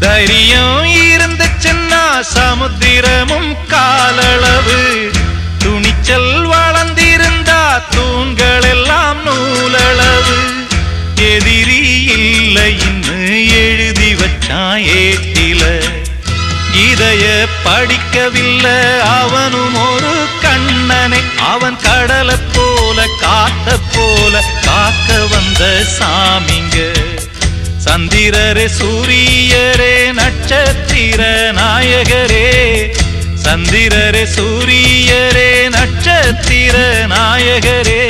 தைரியம் இருந்துச்சுன்னா சமுத்திரமும் காலளவு, துணிச்சல் வளர்ந்திருந்தா தூண்கள் எல்லாம் நூலளவு. எதிரி இல்லை இன்னு எழுதி வச்சான் ஏட்டில, இதைய படிக்கவில்லை அவனும் ஒரு கண்ணனை. அவன் கடலை போல காத்த போல காக்க வந்த சாமிங்க. சந்திரரே சூரியரே நட்சத்திர நாயகரே, சந்திரரே சூரியரே நட்சத்திர நாயகரே.